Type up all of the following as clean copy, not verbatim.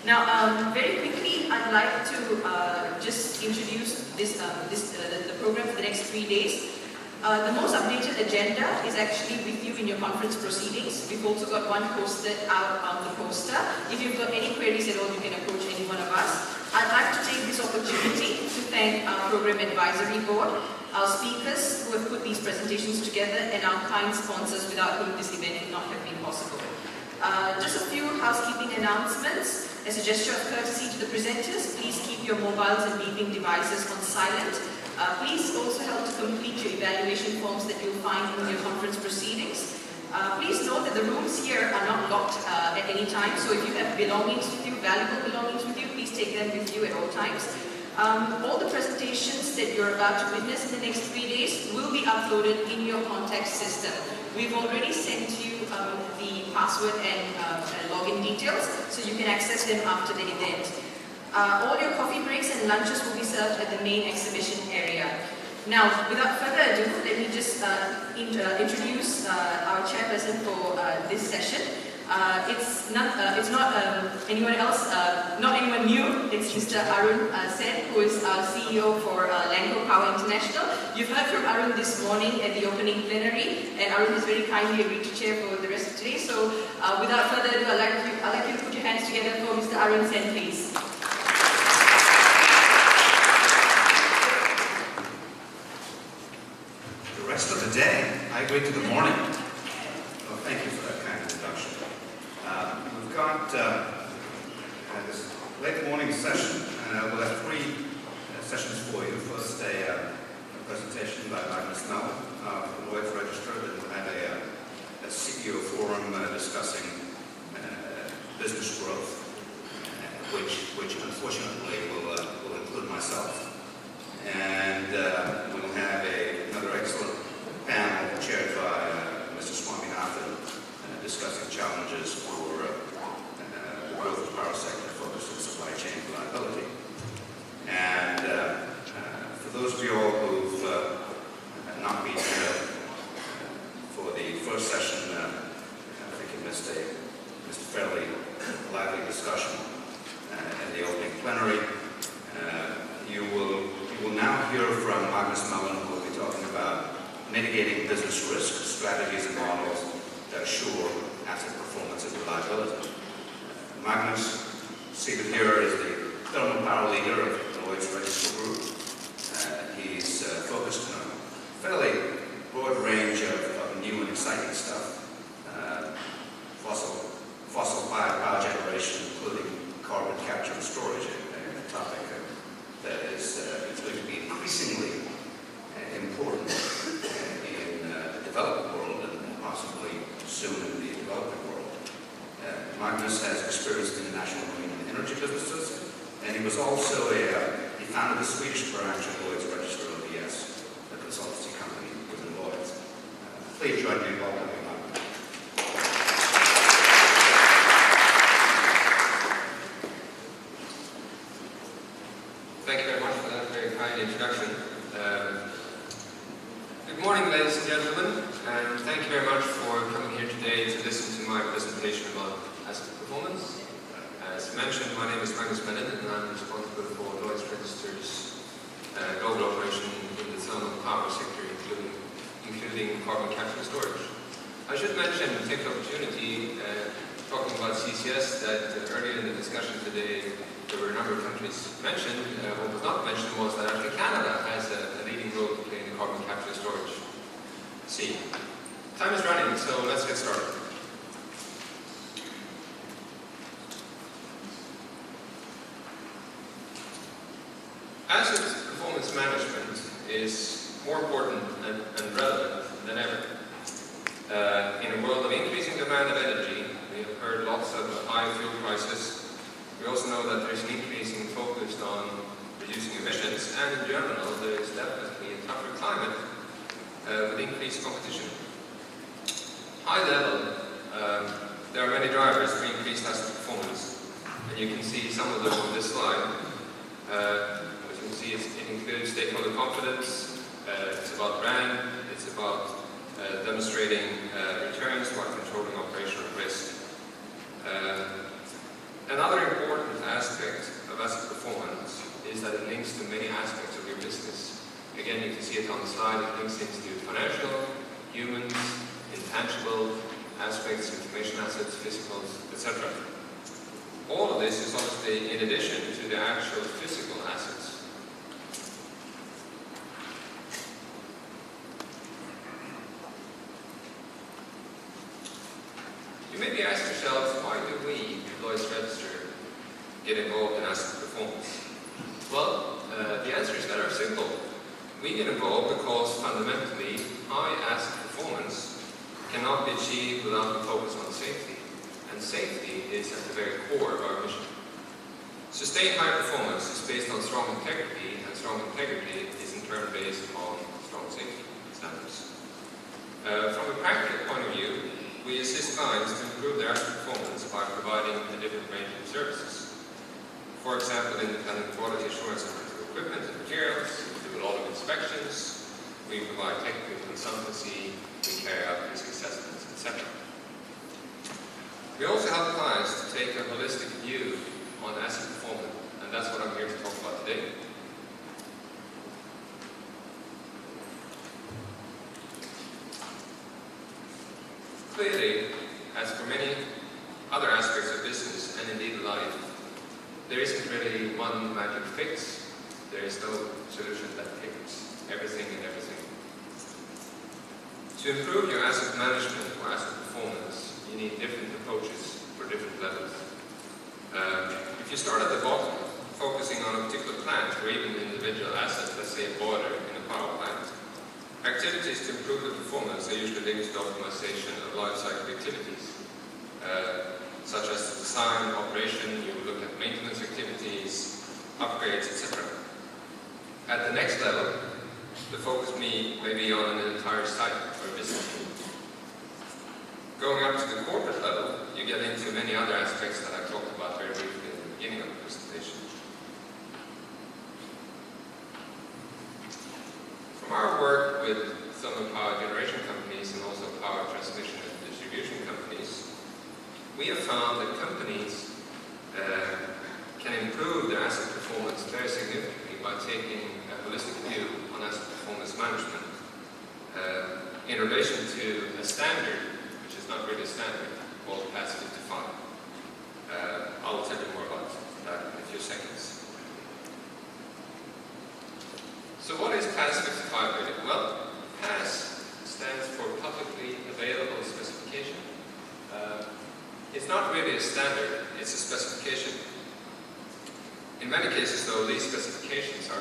Now, very quickly, I'd like to just introduce the program for the next 3 days. The most updated agenda is actually with you in your conference proceedings. We've also got one posted out on the poster. If you've got any queries at all, you can approach any one of us. I'd like to take this opportunity to thank our Program Advisory Board, our speakers who have put these presentations together, and our kind sponsors without whom this event would not have been possible. Just a few housekeeping announcements. As a gesture of courtesy to the presenters, please keep your mobiles and beeping devices on silent. Please also help to complete your evaluation forms that you'll find in your conference proceedings. Please note that the rooms here are not locked at any time, so if you have belongings with you, valuable belongings with you, please take them with you at all times. All the presentations that you're about to witness in the next 3 days will be uploaded in your contact system. We've already sent you the password and login details, so you can access them after the event. All your coffee breaks and lunches will be served at the main exhibition area. Now, without further ado, let me just introduce our chairperson for this session. It's not anyone else, not anyone new. It's Mr. Arun Sen, who is our CEO for Lanco Power International. You've heard from Arun this morning at the opening plenary, and Arun has very kindly agreed to chair for the rest of today. So, without further ado, I'd like you to put your hands together for Mr. Arun Sen, please. The rest of the day, I agree to the morning. Well, thank you for that kind of introduction. We've got this late morning session. We'll have 3 sessions for you. First, a presentation by Magnus Melin of the Lloyd's Register. Then we'll have a CEO forum discussing business growth, which unfortunately will include myself. And we'll have another excellent panel chaired by Mr. Swaminathan discussing challenges for the growth of the power sector focused on supply chain reliability. And for those of you all who've not been here for the first session, I think you missed a fairly lively discussion in the opening plenary. You will now hear from Magnus Melin, who will be talking about mitigating business risk, strategies and models that assure asset performance and reliability. Magnus, seated here, is the thermal power leader of the Lloyd's Register Group. He's focused on a fairly broad range of new and exciting stuff. Fossil-fired power generation, including carbon capture and storage, a topic that is going to be increasingly important in the developed world and possibly soon in the developing world. Magnus has experienced international marine and energy businesses, and he was also he founded the Swedish branch of Lloyd's Register ODS, a consultancy company within Lloyd's. Please join me in welcoming Magnus. Thank you very much for that very kind introduction. Good morning, ladies and gentlemen, and thank you very much for coming here today to listen to my presentation about asset performance. As mentioned, my name is Magnus Melin, and I'm responsible for Lloyd's Register's global operation in the thermal power sector, including carbon capture and storage. I should mention, take the opportunity, talking about CCS, that earlier in the discussion today, there were a number of countries mentioned. What was not mentioned was that actually Canada has a leading role to play in the carbon capture and storage scene. Time is running, so let's get started. Asset performance management is more important and relevant than ever. In a world of increasing demand of energy, we have heard lots of high fuel prices. We also know that there's an increasing focus on reducing emissions, and in general, there is definitely a tougher climate with increased competition. High level, there are many drivers for increased asset performance, and you can see some of them on this slide. As you can see, it includes stakeholder confidence, it's about brand, it's about demonstrating returns while controlling operational risk. Another important aspect of asset performance is that it links to many aspects of your business. Again, you can see it on the slide. It links into financial, humans, intangible aspects, information assets, physicals, etc. All of this is obviously in addition to the actual physical assets. You may be asking yourselves, why do we, Lloyd's Register, get involved in asset performance? Well, the answer is very simple. We get involved because fundamentally, high asset performance cannot be achieved without the focus on safety. And safety is at the very core of our mission. Sustained high performance is based on strong integrity, and strong integrity is in turn based on strong safety standards. From a practical point of view, we assist clients to improve their asset performance by providing a different range of services. For example, independent quality assurance of equipment and materials, we do a lot of inspections, we provide technical consultancy, we carry out risk assessments, etc. We also help clients to take a holistic view on asset performance, and that's what I'm here to talk about today. Clearly, as for many other aspects of business and indeed life, there isn't really one magic fix. There is no solution that fits everything and everything. To improve your asset management or asset performance, you need different approaches for different levels. If you start at the bottom, focusing on a particular plant or even an individual asset, let's say a boiler in a power plant, activities to improve the performance are usually linked to the optimization of life cycle activities, such as design, operation. You will look at maintenance activities, upgrades, etc. At the next level, the focus may be on an entire site or business unit. Going up to the corporate level, you get into many other aspects that I talked about very briefly in the beginning of the presentation. From our work with some of power generation companies and also power transmission and distribution companies, we have found that companies can improve their asset performance very significantly by taking a holistic view on asset performance management in relation to a standard, which is not really a standard, called PAS 55. I'll tell you more about that in a few seconds. So what is PAS 55 really? Well, PAS stands for Publicly Available Specification. It's not really a standard, it's a specification. In many cases, though, these specifications are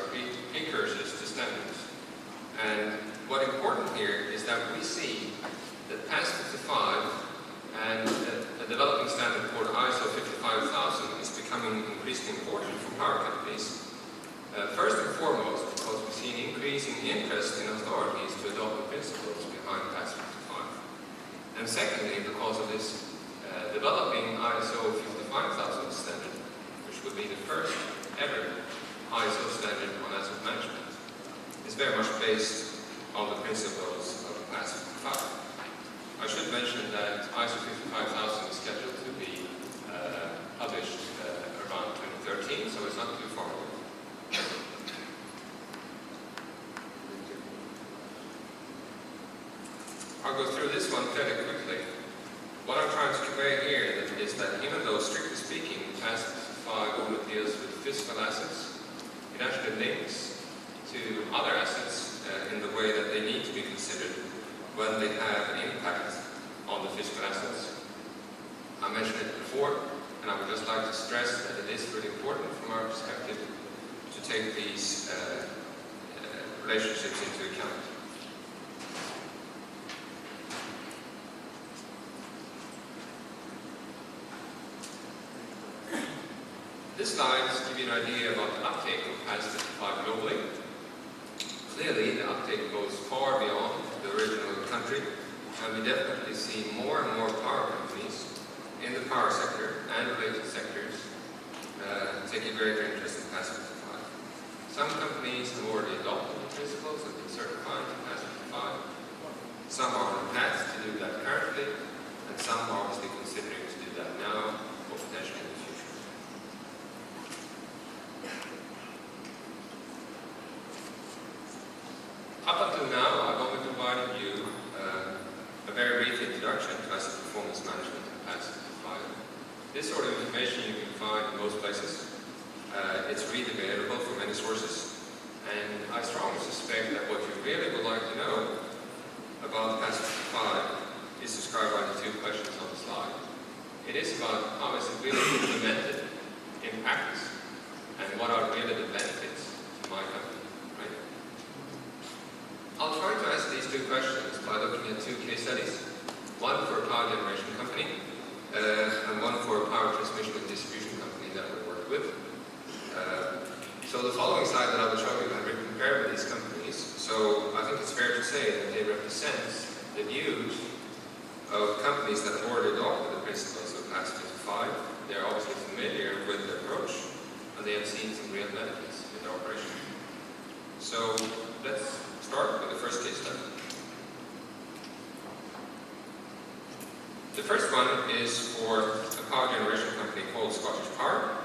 precursors to standards. And what's important here is that we see that PAS 55 and a developing standard called ISO 55000 is becoming increasingly important for power companies. First and foremost, because we see an increasing interest in authorities to adopt the principles behind PAS 55. And secondly, because of this developing ISO 55000 standard, which will be the first ever ISO standard on asset management, is very much based on the principles of PAS 55. I should mention that ISO 55000 is scheduled to be published around 2013, so it's not too far away. I'll go through this one fairly quickly. What I'm trying to convey here is that even though, strictly speaking, PAS 55 only deals with physical assets, it actually links to other assets in the way that they need to be considered when they have an impact on the physical assets. I mentioned it before, and I would just like to stress that it is really important from our perspective to take these relationships into account. This slide gives you an idea about the uptake of PAS 55 globally. Clearly, the uptake goes far beyond the original country, and we definitely see more and more power companies in the power sector and related sectors taking greater interest in PAS 55. Some companies have already adopted the principles and been certified to PAS 55. Some are on the path to do that currently, and some are obviously considering to do that now or potentially in the future. in most places. It's read available from many sources. And I strongly suspect that what you really would like to know about PAS 55 is described by the two questions on the slide. It is about how is it really implemented in practice, and what are really the benefits to my company, right? I'll try to answer these two questions by looking at two case studies. One for a power generation company, and one for a power transmission and distribution company that we work with. So the following slide that I will show you have been compared with these companies. So I think it's fair to say that they represent the views of companies that have already adopted the principles of PAS 55. They're obviously familiar with the approach, and they have seen some real benefits in their operation. So let's start with the first case study. The first one is for a power generation company called Scottish Power.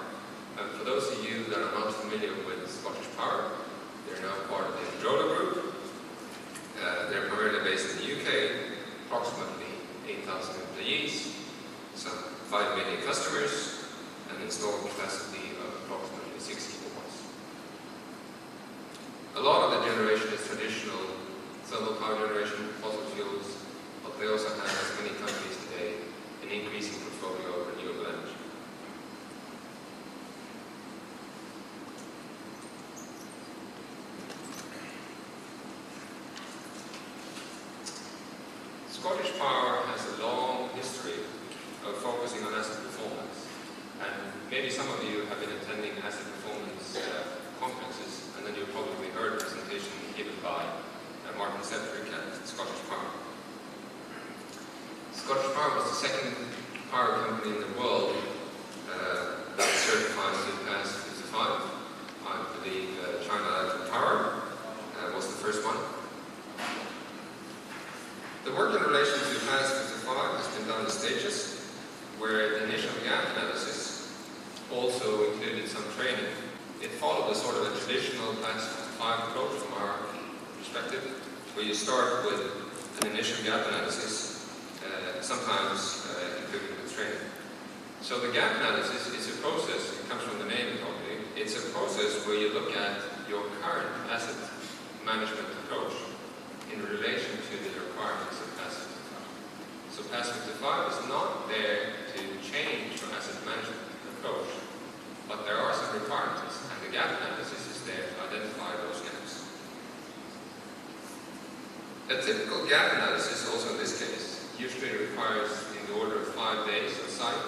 And for those of you that are not familiar with Scottish Power, they're now part of the Indrola Group. They're primarily based in the UK, approximately 8,000 employees, some 5 million customers, and installed capacity of approximately 6 gigawatts. A lot of the generation is traditional thermal power generation, fossil fuels, but they also have, as many companies today, an increasing portfolio of renewable energy. Scottish Power has a long history of focusing on asset performance, and maybe some of you have been attending asset performance conferences, and then you've probably heard a presentation given by Martin Sedgwick at Scottish Power. Scottish Power was the second power company in the world that was certified to PAS 55. I believe China Electric Power was the first one. The work in relation to PAS 55 has been done in stages, where the initial gap analysis also included some training. It followed a sort of a traditional PAS 55 approach from our perspective, where you start with an initial gap analysis, sometimes included with training. So the gap analysis is a process, it comes from the name probably, it's a process where you look at your current asset management approach in relation to the requirements of PAS 55. So PAS 55 is not there to change your asset management approach, but there are some requirements, and the gap analysis is there to identify those gaps. A typical gap analysis, also in this case, usually requires in the order of 5 days on site,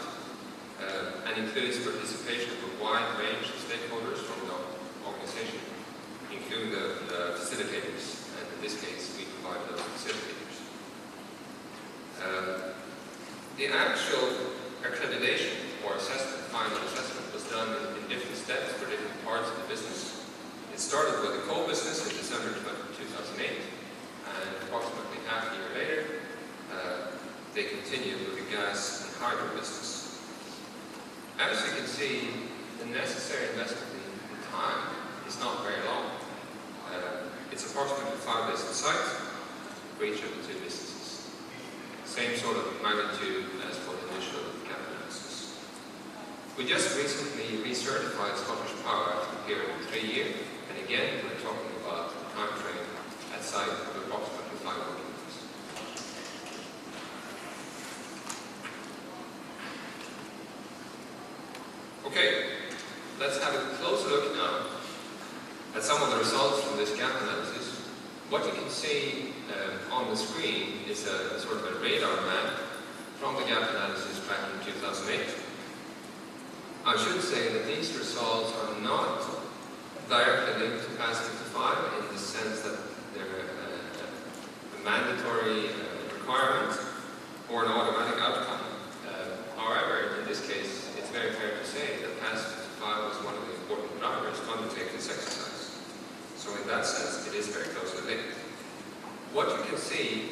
and includes participation of a wide range of stakeholders from the organization, including the facilitators. And in this case, we provide those facilitators. The actual accreditation or assessment, final assessment, was done in different steps for different parts of the business. It started with the coal business in December 2008, and approximately half a year later, they continued with the gas and hydro business. As you can see, the necessary investment in time is not very long. It's approximately 5 days on site for each of the two businesses. Same sort of magnitude as for the initial gap analysis. We just recently recertified Scottish Power after a period of 3 years, and again we're talking about a time frame at site of approximately 5 months. Okay, let's have a closer look now at some of the results from this gap analysis. What you can see on the screen is a sort of a radar map from the gap analysis back in 2008. I should say that these results are not directly linked to PAS 55 in the sense that they're a mandatory requirement or an automatic outcome. However, in this case, it's very fair to say that PAS 55 was one of the important drivers to undertake this exercise. So in that sense, it is very closely linked. What you can see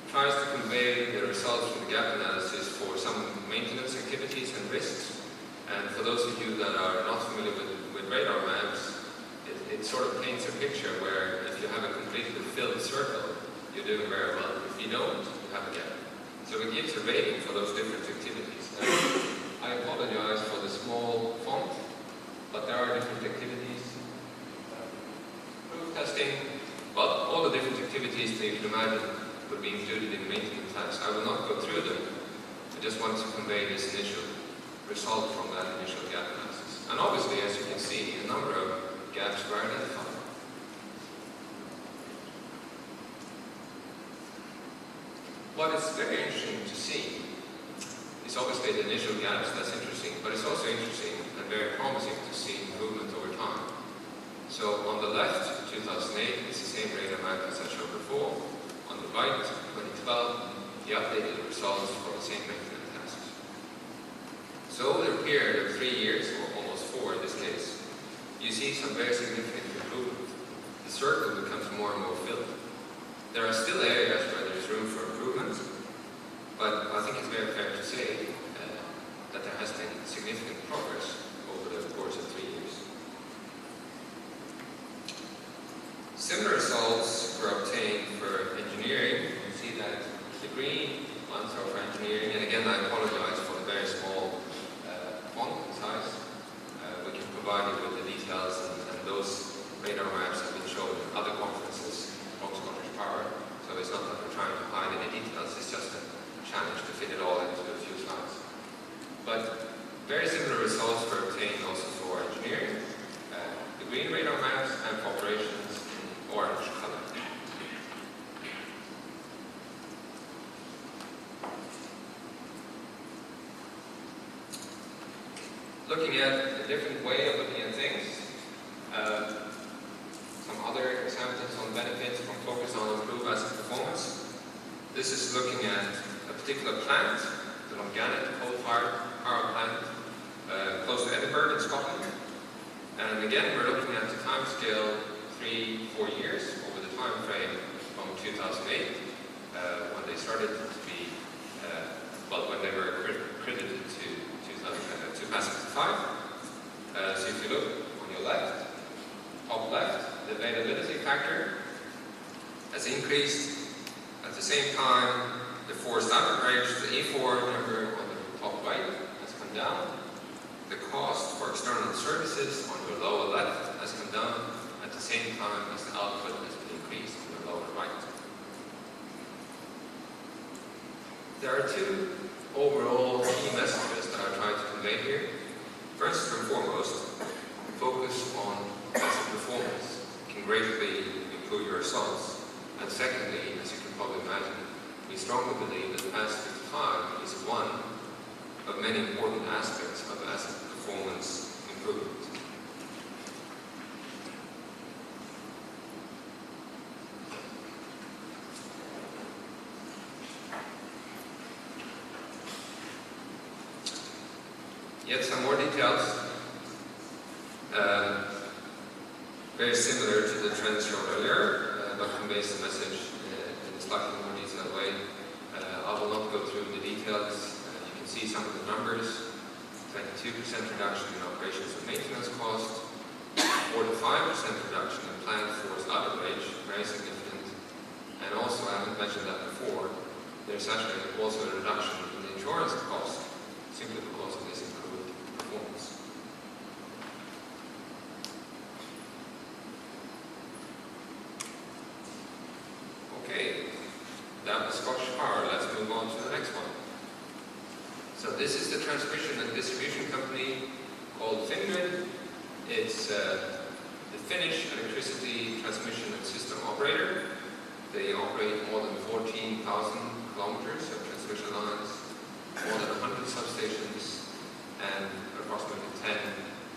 tries to convey the results from the gap analysis for some maintenance activities and risks. And for those of you that are not familiar with radar maps, it sort of paints a picture where if you have a completely filled circle, you're doing very well. If you don't, you have a gap. So it gives a rating for those different activities. And I apologize activities that you can imagine would be included in maintenance tasks. I will not go through them. I just want to convey this initial result from that initial gap analysis. And obviously, as you can see, a number of gaps were identified. What is very interesting to see is obviously the initial gaps, that's interesting, but it's also interesting and very promising to see improvement over time. So on the left, 2008, it's the same rate of Magnus I showed before. On the right, 2012, the updated results for the same maintenance tasks. So over a period of 3 years, or almost 4 in this case, you see some very significant improvement. The circle becomes more and more filled. There are still areas where there's room for improvement, but I think it's very fair to say that there has been significant progress over the course of 3 years. Similar results were obtained for engineering. You see that the green ones are for engineering, and again I apologize for the very small font size. We can provide you with the details, and those radar maps have been shown in other conferences from Scottish Power, so it's not that we're trying to hide any details, it's just a challenge to fit it all into a few slides. But very similar results were obtained also for engineering, the green radar maps, and for operations in orange color. Looking at a different way of looking at things, some other examples on benefits from focus on improved asset performance. This is looking at a particular plant, an organic coal-fired power plant close to Edinburgh in Scotland. And again, we're looking at the time scale 3-4 years over the time frame from 2008, when they started to be, when they were credited to 2005. So if you look on your left, top left, the availability factor has increased. At the same time, the forced average, the E4 number on the top right, has come down. The cost for external services on your lower left has come down at the same time as the output has been increased on your lower right. There are 2 overall key messages that I try to convey here. First and foremost, focus on asset performance can greatly improve your results. And secondly, as you can probably imagine, we strongly believe that PAS 55 is one of many important aspects of asset performance improvement. Yet some more details, very similar to the trends shown earlier, but conveys the message in a slightly more detailed way. I will not go through the details. You can see some of the numbers: 22% reduction in operations and maintenance cost, 4 to 5% reduction in plant forced outage, very significant. And also, I haven't mentioned that before, there's actually also a reduction in the insurance cost, simply because of this improved performance. Okay, that was Scottish Power. Let's move on to the next one. So this is the transmission and distribution company called Fingrid. It's the Finnish electricity transmission and system operator. They operate more than 14,000 kilometers of transmission lines, more than 100 substations, and approximately 10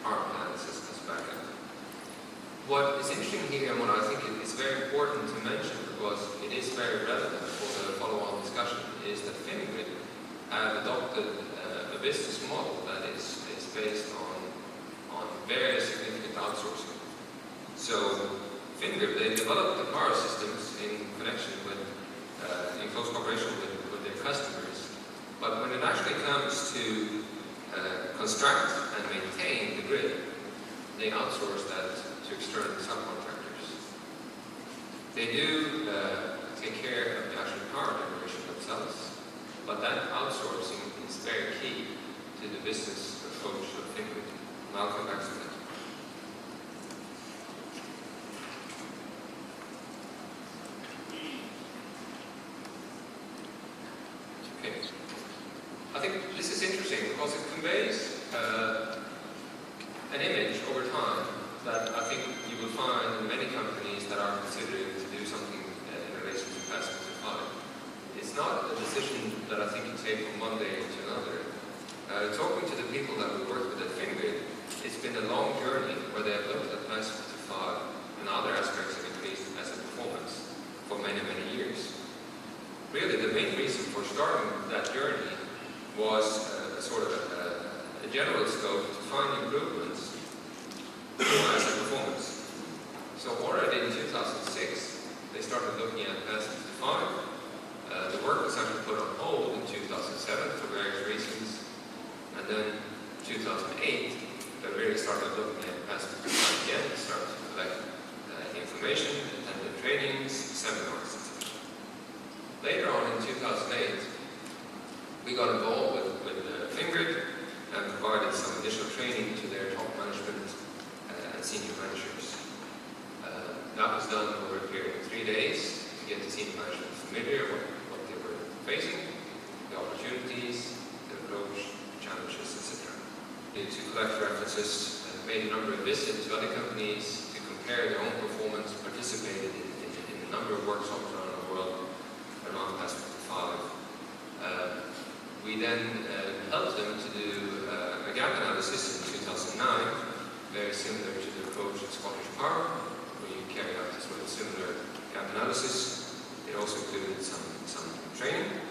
power plants as backup. What is interesting here, and what I think is very important to mention, because it is very relevant for the follow-on discussion, is that Fingrid have adopted a business model that is based on very significant outsourcing. So Fingrid, they developed the power systems in connection with, in close cooperation with their customers. But when it actually comes to construct and maintain the grid, they outsource that to external subcontractors. They do take care of the actual power generation themselves, but that outsourcing is very key to the business approach of Fingrid. And I'll come back to that. conveys an image over time that I think you will find in many companies that are considering to do something in relation to plastic to five. It's not a decision that I think you take from one day to another. Talking to the people that we work with at Fingrid, it's been a long journey where they have looked at plastic to five and other aspects of increased asset performance for many, many years. Really, the main reason for starting that journey was a sort of a general scope to find improvements for asset performance. So already in 2006, they started looking at plastic to five. The work was actually put on hold in 2007 for various reasons. And then 2008, they really started looking at plastic to five again, started to collect information, attended trainings, seminars, etc. Later on in 2008, we got involved with Fingrid and provided some additional training to their top management and senior managers. That was done over a period of 3 days to get the senior management familiar with what they were facing, the opportunities, the approach, challenges, etc. To collect references, made a number of visits to other companies to compare their own performance, participated in a number of workshops around the world around plastic to five. We then helped them to do a gap analysis in 2009, very similar to the approach of Scottish Power, where you carry out a sort of similar gap analysis. It also included some training.